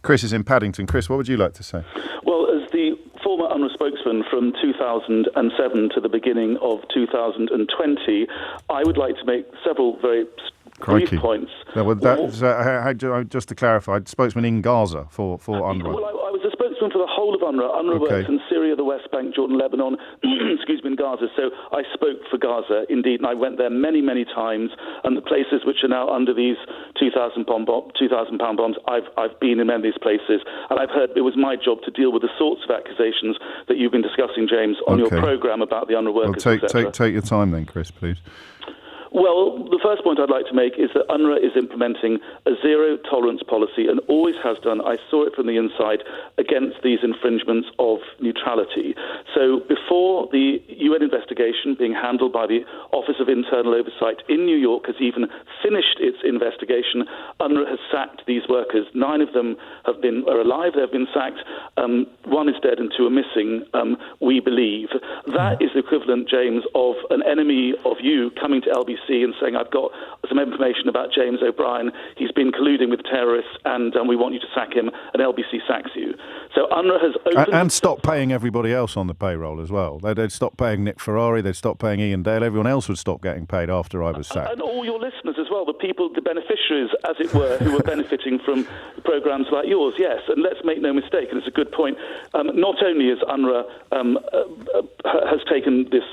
Chris is in Paddington. Chris, what would you like to say? Well, as the former UNRWA spokesman from 2007 to the beginning of 2020, I would like to make several very brief points. Just to clarify, spokesman in Gaza for UNRWA. Well, I was a spokesman for the whole of UNRWA. UNRWA works in Syria, the West Bank, Jordan, Lebanon, in Gaza. So I spoke for Gaza, indeed, and I went there many, many times. And the places which are now under these £2,000 bombs, I've been in many of these places, and I've heard it was my job to deal with the sorts of accusations that you've been discussing, James, on your programme about the UNRWA workers, etc. Take your time then, Chris, please. Well, the first point I'd like to make is that UNRWA is implementing a zero-tolerance policy and always has done. I saw it from the inside against these infringements of neutrality. So before the UN investigation being handled by the Office of Internal Oversight in New York has even finished its investigation, UNRWA has sacked these workers. 9 of them are alive. They've been sacked. 1 is dead and 2 are missing, we believe. That is the equivalent, James, of an enemy of you coming to LBC and saying, I've got some information about James O'Brien. He's been colluding with terrorists, and we want you to sack him, and LBC sacks you. So UNRWA has opened... And stop paying everybody else on the payroll as well. They'd stop paying Nick Ferrari, they'd stop paying Ian Dale, everyone else would stop getting paid after I was sacked. And all your listeners as well, the people, the beneficiaries, as it were, who are benefiting from programmes like yours, yes. And let's make no mistake, and it's a good point, not only has UNRWA has taken this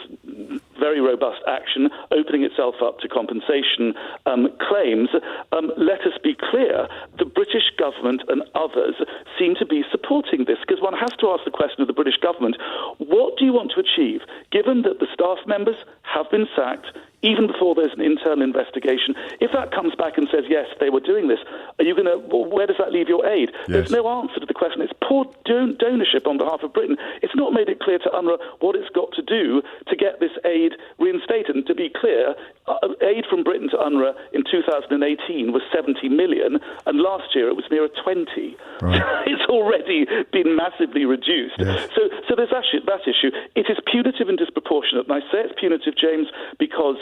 very robust action, opening itself up to compensation claims, let us be clear, the British government and others seem to be supporting this, because one has to ask the question of the British government, what do you want to achieve, given that the staff members have been sacked, even before there's an internal investigation? If that comes back and says, yes, they were doing this, are you going to, well, where does that leave your aid? Yes. There's no answer to the question. It's poor donorship on behalf of Britain. It's not made it clear to UNRWA what it's got to do to get this aid reinstated. And to be clear, aid from Britain to UNRWA in 2018 was 70 million, and last year it was nearer 20. Right. It's already been massively reduced. Yes. So there's actually that issue. It is punitive and disproportionate. And I say it's punitive, James, because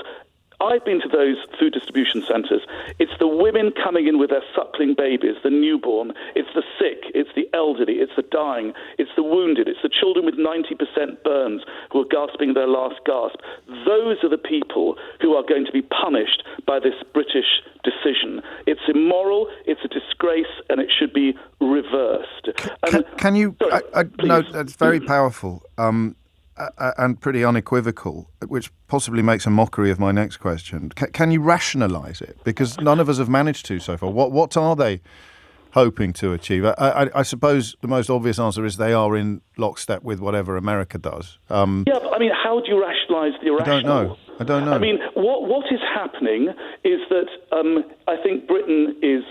I've been to those food distribution centres. It's the women coming in with their suckling babies, the newborn. It's the sick. It's the elderly. It's the dying. It's the wounded. It's the children with 90% burns who are gasping their last gasp. Those are the people who are going to be punished by this British decision. It's immoral, it's a disgrace, and it should be reversed. Can you... no, that's very powerful. And pretty unequivocal, which possibly makes a mockery of my next question. Can you rationalise it? Because none of us have managed to so far. What are they hoping to achieve? I suppose the most obvious answer is they are in lockstep with whatever America does. Yeah, but I mean, how do you rationalise the irrational? I don't know. I mean, what is happening is that I think Britain is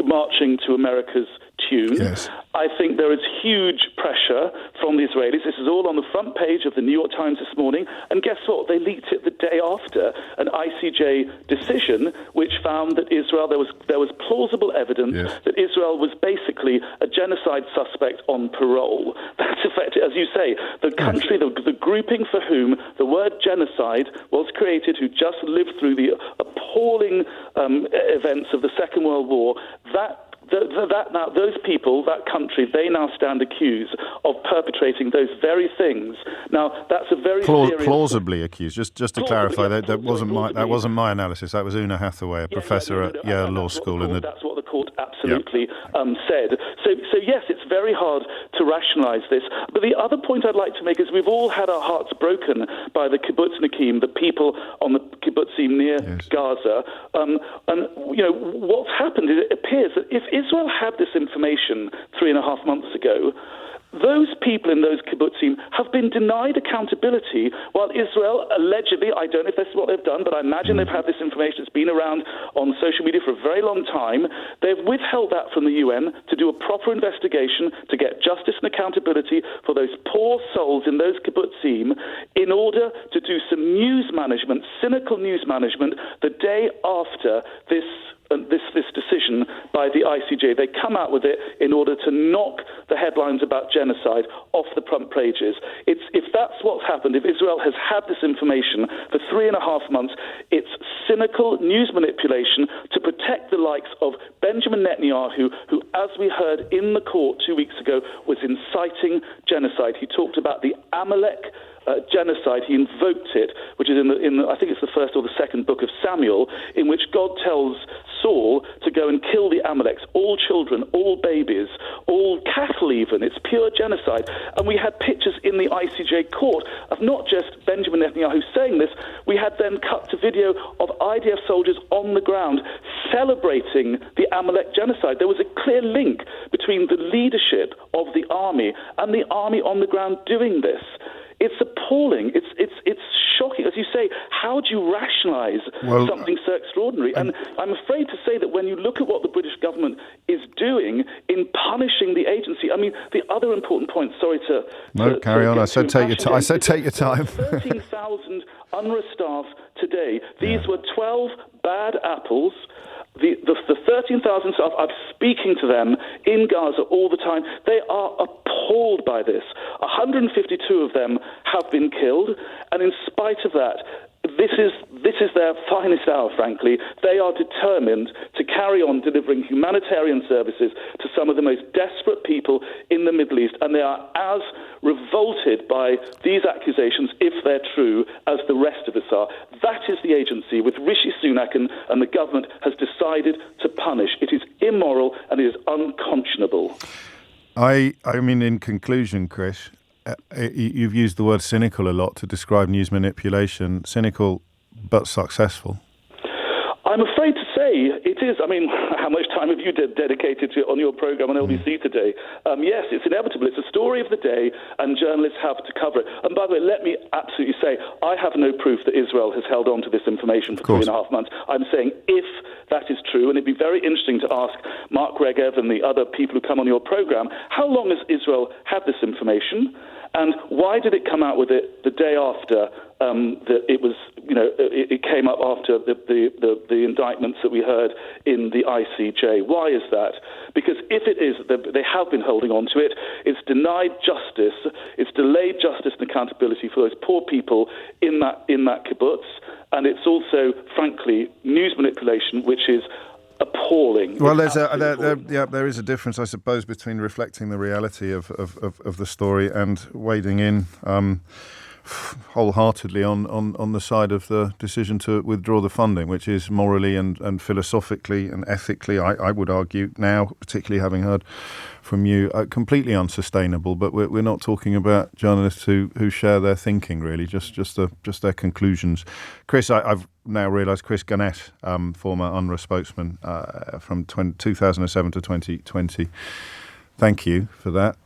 marching to America's tune. Yes. I think there is huge pressure from the Israelis. This is all on the front page of the New York Times this morning. And guess what? They leaked it the day after an ICJ decision which found that Israel, there was plausible evidence that Israel was basically a genocide suspect on parole. That's effective, as you say, the country, the grouping for whom the word genocide was created, who just lived through the appalling events of the Second World War, now those people, that country, they now stand accused of perpetrating those very things. Now, that's a very serious... Plausibly accused. Just to clarify, that wasn't my analysis. That was Una Hathaway, a professor at Yale Law School. That's what the court absolutely said. So yes, it's very hard to rationalise this. But the other point I'd like to make is we've all had our hearts broken by the kibbutz Nakim, the people on the kibbutzim near Gaza. And what's happened is it appears that if Israel had this information 3.5 months ago, those people in those kibbutzim have been denied accountability, while Israel, allegedly, I don't know if this is what they've done, but I imagine they've had this information that's been around on social media for a very long time. They've withheld that from the UN to do a proper investigation, to get justice and accountability for those poor souls in those kibbutzim, in order to do some news management, cynical news management, the day after this decision by the ICJ. They come out with it in order to knock the headlines about genocide off the front pages. If that's what's happened, if Israel has had this information for 3.5 months, it's cynical news manipulation to protect the likes of Benjamin Netanyahu, who, as we heard in the court 2 weeks ago, was inciting genocide. He talked about the Amalek genocide. He invoked it, which is in the I think it's the first or the second book of Samuel, in which God tells Saul to go and kill the Amaleks, all children, all babies, all cattle even. It's pure genocide. And we had pictures in the ICJ court of not just Benjamin Netanyahu saying this, we had then cut to video of IDF soldiers on the ground celebrating the Amalek genocide. There was a clear link between the leadership of the army and the army on the ground doing this. It's appalling. It's shocking. As you say, how do you rationalise something so extraordinary? And I'm afraid to say that when you look at what the British government is doing in punishing the agency, I mean, the other important point, carry on. I said take your time. 13,000 UNRWA staff today. These were 12 bad apples. The 13,000 staff, I'm speaking to them in Gaza all the time. They are appalled by this. 152 of them have been killed, and in spite of that, this is their finest hour, frankly. They are determined to carry on delivering humanitarian services to some of the most desperate people in the Middle East, and they are as revolted by these accusations, if they're true, as the rest of us are. That is the agency with Rishi Sunak and the government has decided to punish. It is immoral and it is unconscionable. I mean, in conclusion, Chris, you've used the word cynical a lot to describe news manipulation. Cynical, but successful. I'm afraid to say it is. I mean, how much time have you dedicated to it on your programme on LBC today? Yes, it's inevitable. It's a story of the day, and journalists have to cover it. And by the way, let me absolutely say, I have no proof that Israel has held on to this information for 3.5 months. I'm saying if that is true, and it'd be very interesting to ask Mark Regev and the other people who come on your programme, how long has Israel had this information? And why did it come out with it the day after that it was, it came up after the indictments that we heard in the ICJ? Why is that? Because if it is, they have been holding on to it. It's denied justice. It's delayed justice and accountability for those poor people in that kibbutz. And it's also, frankly, news manipulation, which is appalling. Well, there is a difference, I suppose, between reflecting the reality of the story and wading in wholeheartedly on the side of the decision to withdraw the funding, which is morally and philosophically and ethically, I would argue now, particularly having heard from you, completely unsustainable. But we're not talking about journalists who share their thinking, really, just their conclusions. Chris, I've now realised Chris Gunness, former UNRWA spokesman from 2007 to 2020. Thank you for that.